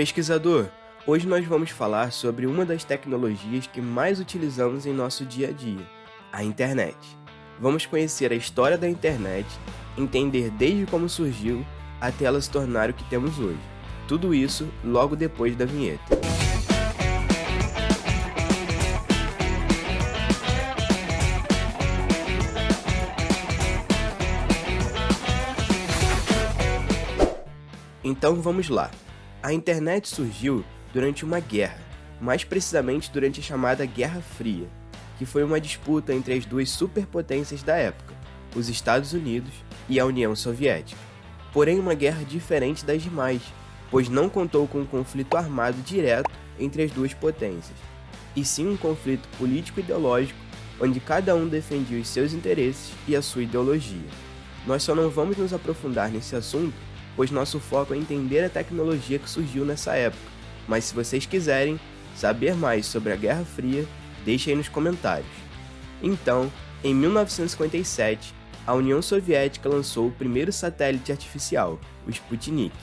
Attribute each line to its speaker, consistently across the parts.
Speaker 1: Pesquisador, hoje nós vamos falar sobre uma das tecnologias que mais utilizamos em nosso dia a dia, a internet. Vamos conhecer a história da internet, entender desde como surgiu até ela se tornar o que temos hoje. Tudo isso logo depois da vinheta. Então vamos lá. A internet surgiu durante uma guerra, mais precisamente durante a chamada Guerra Fria, que foi uma disputa entre as duas superpotências da época, os Estados Unidos e a União Soviética. Porém, uma guerra diferente das demais, pois não contou com um conflito armado direto entre as duas potências, e sim um conflito político-ideológico, onde cada um defendia os seus interesses e a sua ideologia. Nós só não vamos nos aprofundar nesse assunto, pois nosso foco é entender a tecnologia que surgiu nessa época, mas se vocês quiserem saber mais sobre a Guerra Fria, deixem aí nos comentários. Então, em 1957, a União Soviética lançou o primeiro satélite artificial, o Sputnik,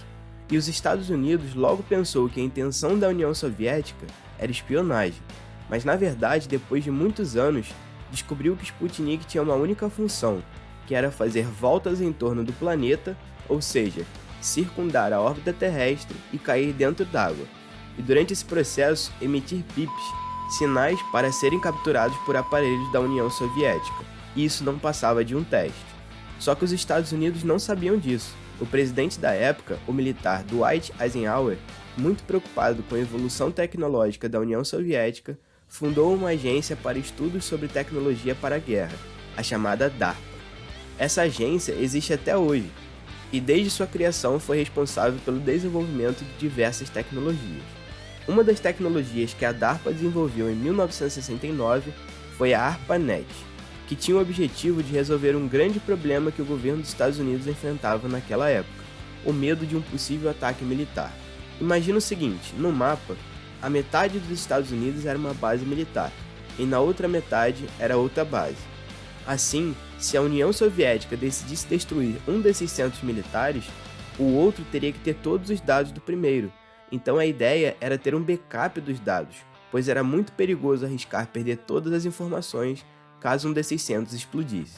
Speaker 1: e os Estados Unidos logo pensou que a intenção da União Soviética era espionagem, mas na verdade, depois de muitos anos, descobriu que Sputnik tinha uma única função, que era fazer voltas em torno do planeta, ou seja, circundar a órbita terrestre e cair dentro d'água, e durante esse processo emitir pips, sinais para serem capturados por aparelhos da União Soviética, e isso não passava de um teste. Só que os Estados Unidos não sabiam disso. O presidente da época, o militar Dwight Eisenhower, muito preocupado com a evolução tecnológica da União Soviética, fundou uma agência para estudos sobre tecnologia para a guerra, a chamada DARPA. Essa agência existe até hoje, e desde sua criação foi responsável pelo desenvolvimento de diversas tecnologias. Uma das tecnologias que a DARPA desenvolveu em 1969 foi a ARPANET, que tinha o objetivo de resolver um grande problema que o governo dos Estados Unidos enfrentava naquela época, o medo de um possível ataque militar. Imagina o seguinte, no mapa, a metade dos Estados Unidos era uma base militar, e na outra metade era outra base. Assim, se a União Soviética decidisse destruir um desses centros militares, o outro teria que ter todos os dados do primeiro. Então a ideia era ter um backup dos dados, pois era muito perigoso arriscar perder todas as informações caso um desses centros explodisse.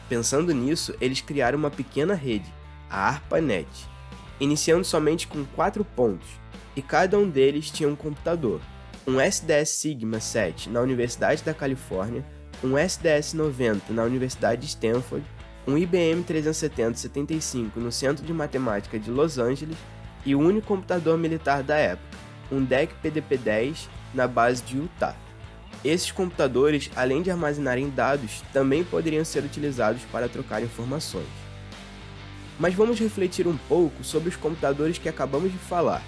Speaker 1: Pensando nisso, eles criaram uma pequena rede, a ARPANET, iniciando somente com 4 pontos, e cada um deles tinha um computador, um SDS Sigma 7 na Universidade da Califórnia, um SDS-90 na Universidade de Stanford, um IBM 370-75 no Centro de Matemática de Los Angeles e o único computador militar da época, um DEC PDP-10 na base de Utah. Esses computadores, além de armazenarem dados, também poderiam ser utilizados para trocar informações. Mas vamos refletir um pouco sobre os computadores que acabamos de falar.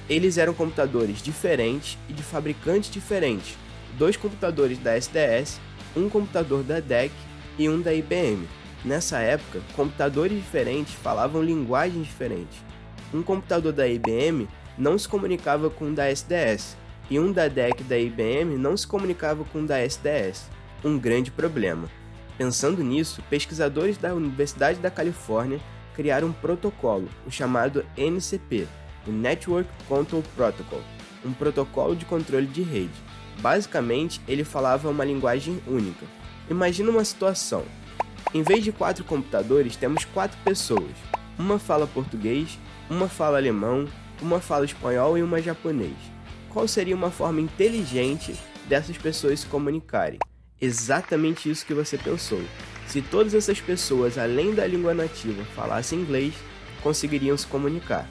Speaker 1: Eles eram computadores diferentes e de fabricantes diferentes, 2 computadores da SDS, um computador da DEC e um da IBM. Nessa época, computadores diferentes falavam linguagens diferentes. Um computador da IBM não se comunicava com um da SDS, e um da DEC da IBM não se comunicava com um da SDS. Um grande problema. Pensando nisso, pesquisadores da Universidade da Califórnia criaram um protocolo, o chamado NCP, o Network Control Protocol, um protocolo de controle de rede. Basicamente, ele falava uma linguagem única. Imagina uma situação. Em vez de 4 computadores, temos 4 pessoas. Uma fala português, uma fala alemão, uma fala espanhol e uma japonês. Qual seria uma forma inteligente dessas pessoas se comunicarem? Exatamente isso que você pensou. Se todas essas pessoas, além da língua nativa, falassem inglês, conseguiriam se comunicar.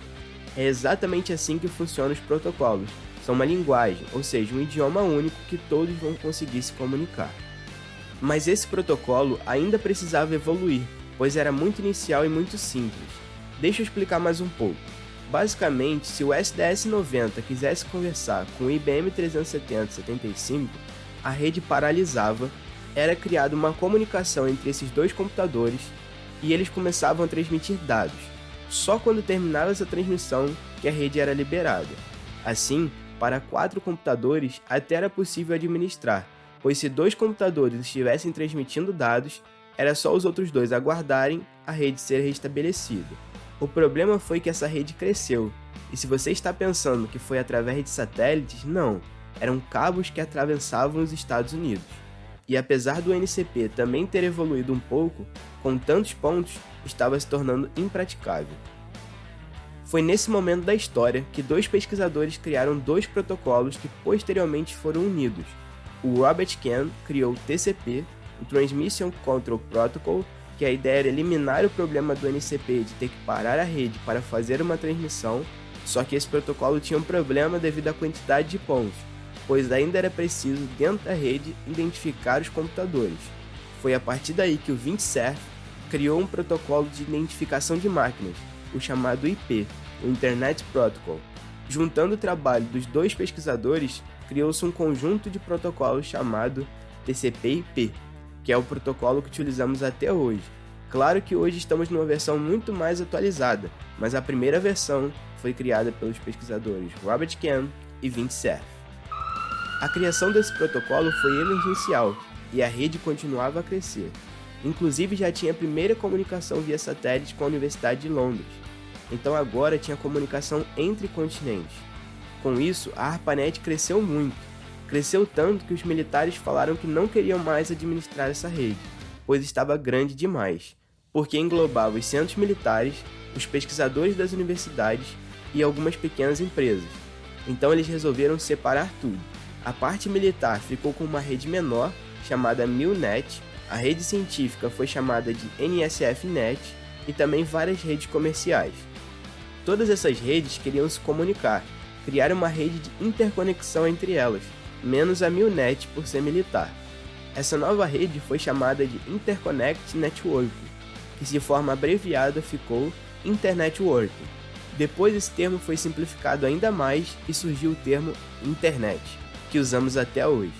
Speaker 1: É exatamente assim que funcionam os protocolos. São uma linguagem, ou seja, um idioma único que todos vão conseguir se comunicar. Mas esse protocolo ainda precisava evoluir, pois era muito inicial e muito simples. Deixa eu explicar mais um pouco. Basicamente, se o SDS-90 quisesse conversar com o IBM 370-75, a rede paralisava, era criada uma comunicação entre esses 2 computadores e eles começavam a transmitir dados. Só quando terminava essa transmissão que a rede era liberada. Assim, para 4 computadores até era possível administrar, pois se 2 computadores estivessem transmitindo dados, era só os outros 2 aguardarem a rede ser restabelecida. O problema foi que essa rede cresceu, E se você está pensando que foi através de satélites, não, eram cabos que atravessavam os Estados Unidos. E apesar do NCP também ter evoluído um pouco, com tantos pontos, estava se tornando impraticável. Foi nesse momento da história que dois pesquisadores criaram dois protocolos que posteriormente foram unidos. O Robert Kahn criou o TCP, o Transmission Control Protocol, que a ideia era eliminar o problema do NCP de ter que parar a rede para fazer uma transmissão, só que esse protocolo tinha um problema devido à quantidade de pontos, pois ainda era preciso, dentro da rede, identificar os computadores. Foi a partir daí que o Windsurf criou um protocolo de identificação de máquinas, o chamado IP, o Internet Protocol. Juntando o trabalho dos dois pesquisadores, criou-se um conjunto de protocolos chamado TCP/IP, que é o protocolo que utilizamos até hoje. Claro que hoje estamos numa versão muito mais atualizada, mas a primeira versão foi criada pelos pesquisadores Robert Kahn e Windsurf. A criação desse protocolo foi emergencial e a rede continuava a crescer. Inclusive já tinha a primeira comunicação via satélite com a Universidade de Londres. Então agora tinha comunicação entre continentes. Com isso, a ARPANET cresceu muito. Cresceu tanto que os militares falaram que não queriam mais administrar essa rede, pois estava grande demais, porque englobava os centros militares, os pesquisadores das universidades e algumas pequenas empresas. Então eles resolveram separar tudo. A parte militar ficou com uma rede menor, chamada MILNET, a rede científica foi chamada de NSF-NET e também várias redes comerciais. Todas essas redes queriam se comunicar, criar uma rede de interconexão entre elas, menos a MILNET por ser militar. Essa nova rede foi chamada de Interconnect Network, que de forma abreviada ficou Internetworking. Depois esse termo foi simplificado ainda mais e surgiu o termo Internet, que usamos até hoje.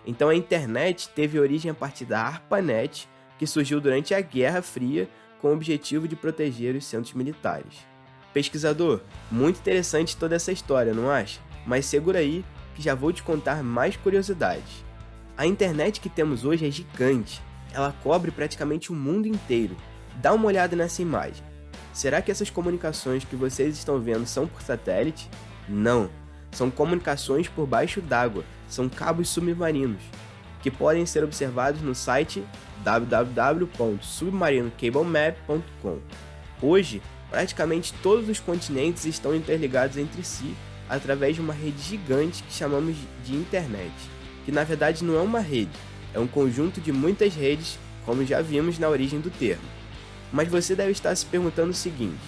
Speaker 1: Então a internet teve origem a partir da ARPANET, que surgiu durante a Guerra Fria com o objetivo de proteger os centros militares. Pesquisador, muito interessante toda essa história, não acha? Mas segura aí que já vou te contar mais curiosidades. A internet que temos hoje é gigante, ela cobre praticamente o mundo inteiro. Dá uma olhada nessa imagem. Será que essas comunicações que vocês estão vendo são por satélite? Não. São comunicações por baixo d'água, são cabos submarinos, que podem ser observados no site www.submarinocablemap.com. Hoje, praticamente todos os continentes estão interligados entre si através de uma rede gigante que chamamos de internet, que na verdade não é uma rede, é um conjunto de muitas redes, como já vimos na origem do termo. Mas você deve estar se perguntando o seguinte: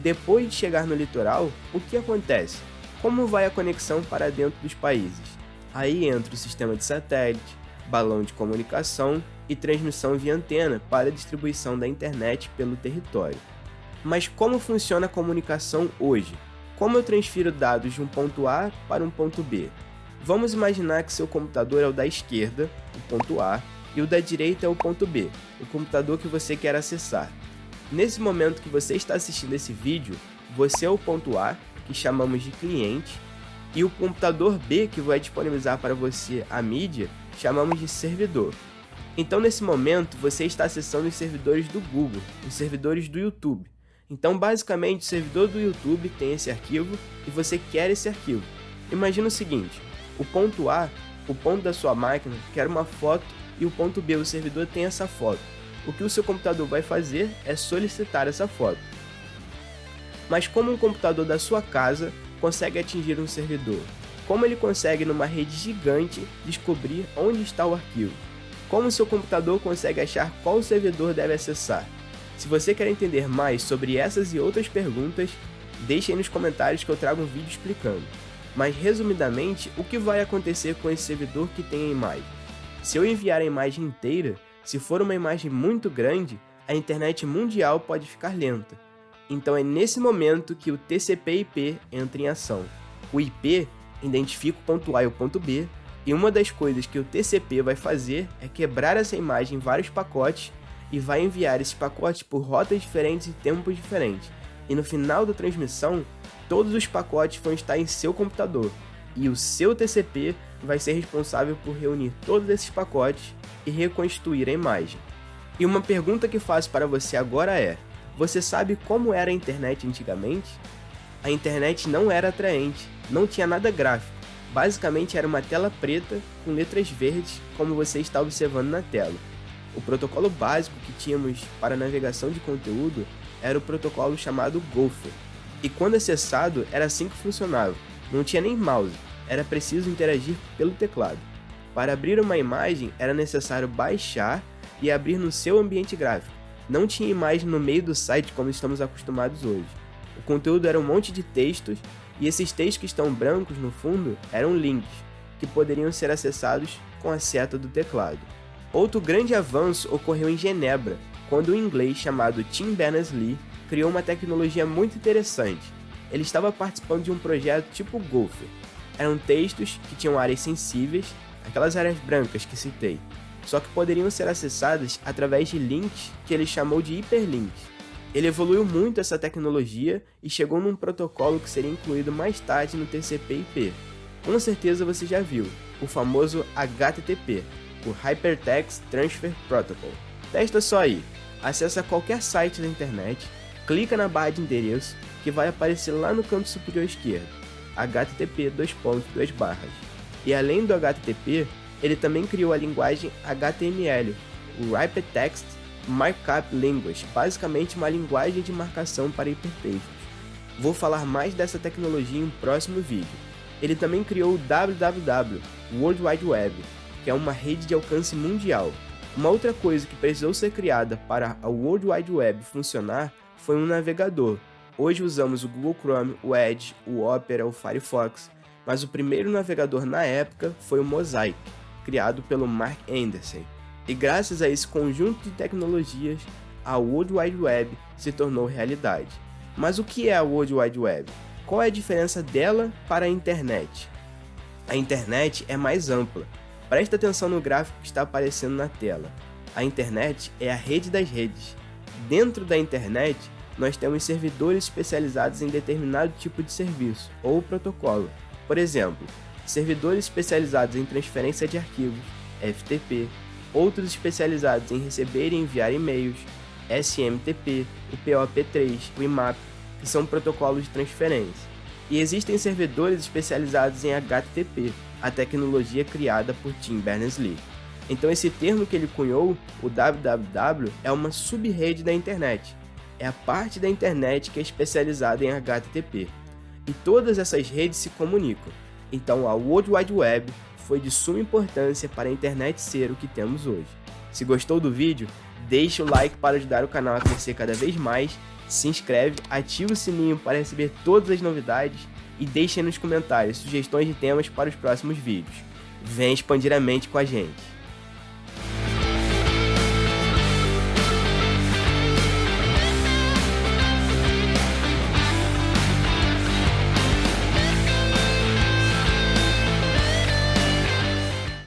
Speaker 1: depois de chegar no litoral, o que acontece? Como vai a conexão para dentro dos países? Aí entra o sistema de satélite, balão de comunicação e transmissão via antena para a distribuição da internet pelo território. Mas como funciona a comunicação hoje? Como eu transfiro dados de um ponto A para um ponto B? Vamos imaginar que seu computador é o da esquerda, o ponto A, e o da direita é o ponto B, o computador que você quer acessar. Nesse momento que você está assistindo esse vídeo, você é o ponto A, que chamamos de cliente, e o computador B, que vai disponibilizar para você a mídia, chamamos de servidor. Então nesse momento você está acessando os servidores do Google, os servidores do YouTube. Então basicamente o servidor do YouTube tem esse arquivo e você quer esse arquivo. Imagina o seguinte: o ponto A, o ponto da sua máquina, quer uma foto e o ponto B, o servidor, tem essa foto. O que o seu computador vai fazer é solicitar essa foto. Mas como um computador da sua casa consegue atingir um servidor? Como ele consegue, numa rede gigante, descobrir onde está o arquivo? Como o seu computador consegue achar qual servidor deve acessar? Se você quer entender mais sobre essas e outras perguntas, deixe aí nos comentários que eu trago um vídeo explicando. Mas resumidamente, o que vai acontecer com esse servidor que tem a imagem? Se eu enviar a imagem inteira, se for uma imagem muito grande, a internet mundial pode ficar lenta. Então é nesse momento que o TCP/IP entra em ação. O IP identifica o ponto A e o ponto B, e uma das coisas que o TCP vai fazer é quebrar essa imagem em vários pacotes e vai enviar esses pacotes por rotas diferentes e tempos diferentes. E no final da transmissão, todos os pacotes vão estar em seu computador, e o seu TCP vai ser responsável por reunir todos esses pacotes e reconstruir a imagem. E uma pergunta que faço para você agora é: você sabe como era a internet antigamente? A internet não era atraente, não tinha nada gráfico. Basicamente era uma tela preta com letras verdes, como você está observando na tela. O protocolo básico que tínhamos para navegação de conteúdo era o protocolo chamado Gopher. E quando acessado, era assim que funcionava. Não tinha nem mouse, era preciso interagir pelo teclado. Para abrir uma imagem, era necessário baixar e abrir no seu ambiente gráfico. Não tinha imagem no meio do site como estamos acostumados hoje. O conteúdo era um monte de textos, e esses textos que estão brancos no fundo eram links, que poderiam ser acessados com a seta do teclado. Outro grande avanço ocorreu em Genebra, quando um inglês chamado Tim Berners-Lee criou uma tecnologia muito interessante. Ele estava participando de um projeto tipo Gopher. Eram textos que tinham áreas sensíveis, aquelas áreas brancas que citei, só que poderiam ser acessadas através de links que ele chamou de hiperlinks. Ele evoluiu muito essa tecnologia e chegou num protocolo que seria incluído mais tarde no TCP/IP. Com certeza você já viu, o famoso HTTP, o Hypertext Transfer Protocol. Testa só aí, acessa qualquer site da internet, clica na barra de endereço que vai aparecer lá no canto superior esquerdo, http://. E além do HTTP, ele também criou a linguagem HTML, o Hypertext Markup Language, basicamente uma linguagem de marcação para hipertextos. Vou falar mais dessa tecnologia em um próximo vídeo. Ele também criou o WWW, World Wide Web, que é uma rede de alcance mundial. Uma outra coisa que precisou ser criada para a World Wide Web funcionar foi um navegador. Hoje usamos o Google Chrome, o Edge, o Opera, o Firefox, mas o primeiro navegador na época foi o Mosaic, criado pelo Mark Anderson. E graças a esse conjunto de tecnologias, a World Wide Web se tornou realidade. Mas o que é a World Wide Web? Qual é a diferença dela para a internet? A internet é mais ampla. Presta atenção no gráfico que está aparecendo na tela. A internet é a rede das redes. Dentro da internet, nós temos servidores especializados em determinado tipo de serviço ou protocolo. Por exemplo, servidores especializados em transferência de arquivos, FTP, outros especializados em receber e enviar e-mails, SMTP, o POP3, o IMAP, que são protocolos de transferência. E existem servidores especializados em HTTP, a tecnologia criada por Tim Berners-Lee. Então esse termo que ele cunhou, o WWW, é uma sub-rede da internet. É a parte da internet que é especializada em HTTP. E todas essas redes se comunicam. Então a World Wide Web foi de suma importância para a internet ser o que temos hoje. Se gostou do vídeo, deixe o like para ajudar o canal a crescer cada vez mais, se inscreve, ativa o sininho para receber todas as novidades e deixe aí nos comentários sugestões de temas para os próximos vídeos. Venha expandir a mente com a gente!